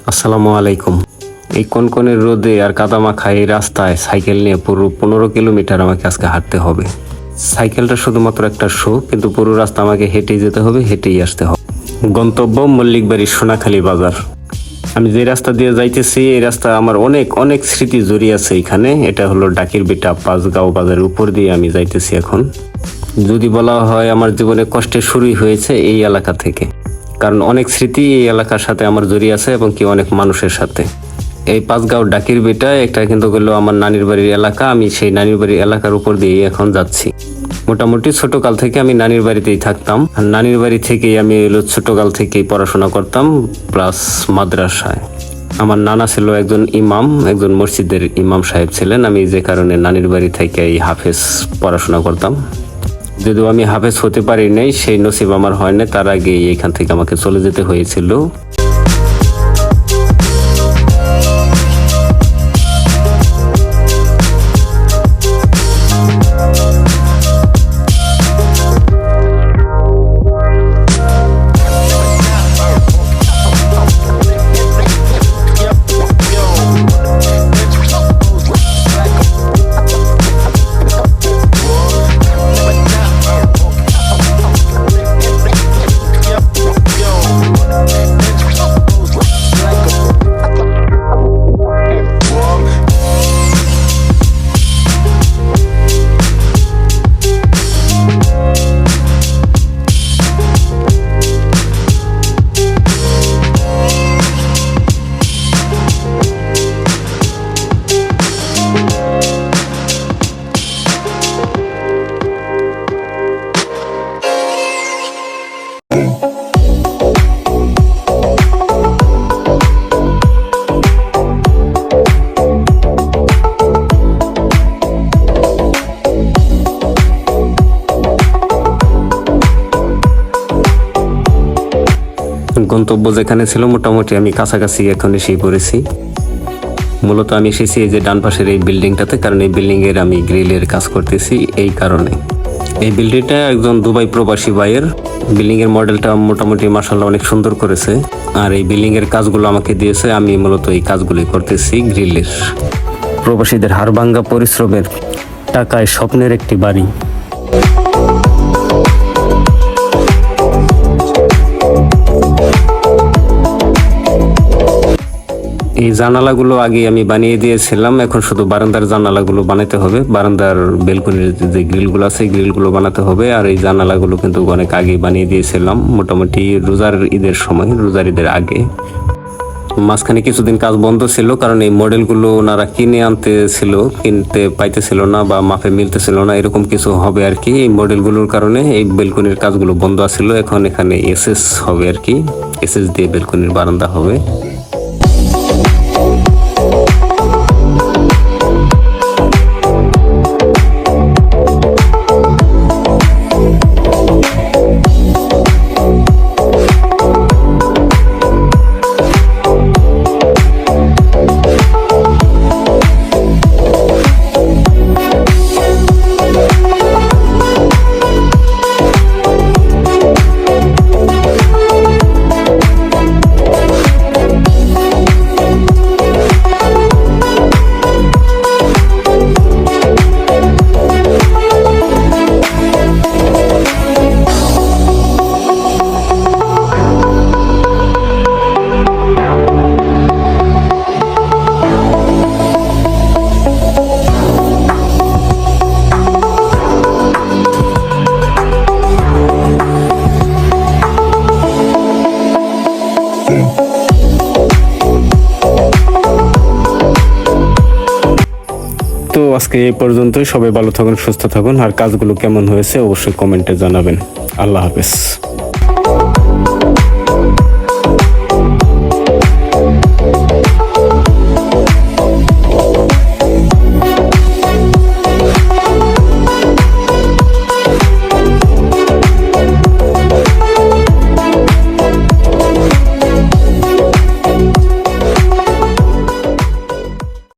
আসসালামু আলাইকুম। এই কনকনের রোদে আর কাদামাখা এই রাস্তায় সাইকেল নিয়ে পুরো 15 কিলোমিটার আমাকে আজকে হাঁটতে হবে। সাইকেলটা শুধুমাত্র একটা শো, কিন্তু পুরো রাস্তা আমাকে হেঁটেই যেতে হবে, হেঁটেই আসতে হবে। গন্তব্য মল্লিকবাড়ি সোনাখালী বাজার। আমি যে রাস্তা দিয়ে যাইতেছি এই রাস্তা আমার অনেক অনেক স্মৃতি জড়িয়ে আছে এখানে। এটা হলো ডাকির বিটা পাঁচগাঁও বাজারের উপর দিয়ে আমি যাইতেছি এখন। যদি বলা হয় আমার জীবনে কষ্টের শুরুই হয়েছে এই এলাকা থেকে, কারণ অনেক স্মৃতি এই এলাকার সাথে আমার জড়িয়ে আছে এবং কি অনেক মানুষের সাথে। এই পাঁচগাঁও ডাকির বিটা একটা কিন্তু হলো আমার নানির বাড়ির এলাকা। আমি সেই নানির বাড়ির এলাকার উপর দিয়ে এখন যাচ্ছি। মোটামুটি ছোটকাল থেকে আমি নানির বাড়িতেই থাকতাম, আর নানির বাড়ি থেকেই আমি ছোটকাল থেকেই পড়াশোনা করতাম, প্লাস মাদ্রাসায়। আমার নানা ছিল একজন ইমাম, একজন মসজিদের ইমাম সাহেব ছিলেন। আমি যে কারণে নানির বাড়ি থেকে এই হাফেজ পড়াশোনা করতাম। যদিও আমি হাফেজ হতে পারি নাই, সেই নসিব আমার হয় না, তার আগে এখান থেকে আমাকে চলে যেতে হয়েছিল। গন্তব্য যেখানে ছিল মোটামুটি আমি কাছাকাছি এখন এসেই পড়েছি। মূলত আমি এসেছি এই যে ডান পাশের এই বিল্ডিংটাতে, কারণ এই বিল্ডিং এর আমি গ্রিলের কাজ করতেছি। এই কারণে এই বিল্ডিংটা একজন দুবাই প্রবাসী ভাইয়ের। বিল্ডিং এর মডেলটা মোটামুটি মাশাআল্লাহ অনেক সুন্দর করেছে, আর এই বিল্ডিং এর কাজগুলো আমাকে দিয়েছে। আমি মূলত এই কাজগুলি করতেছি গ্রিলের। প্রবাসীদের হাড়ভাঙ্গা পরিশ্রমের টাকায় স্বপ্নের একটি বাড়ি। এই জানালাগুলো আগে আমি বানিয়ে দিয়েছিলাম, এখন শুধু বারান্দার জানালাগুলো বানাতে হবে। বারান্দার বেলকনির যে গ্রিলগুলো আছে গ্রিলগুলো বানাতে হবে। আর এই জানালাগুলো কিন্তু অনেক আগে বানিয়ে দিয়েছিলাম, মোটামুটি রোজার ঈদের সময়, রোজার ঈদের আগে। মাঝখানে কিছুদিন কাজ বন্ধ ছিল, কারণ এই মডেলগুলো ওনারা কিনতে পাইতেছিল না বা মাপে মিলতেছিল না, এরকম কিছু হবে আর কি। এই মডেলগুলোর কারণে এই বেলকনির কাজগুলো বন্ধ আছিল। এখন এখানে এসএস হবে আর কি, এসএস দিয়ে বেলকনির বারান্দা হবে। তো আজকে এই পর্যন্তই। সবাই ভালো থাকুন, সুস্থ থাকুন, আর কাজগুলো কেমন হয়েছে অবশ্যই কমেন্টে জানাবেন। আল্লাহ হাফেজ।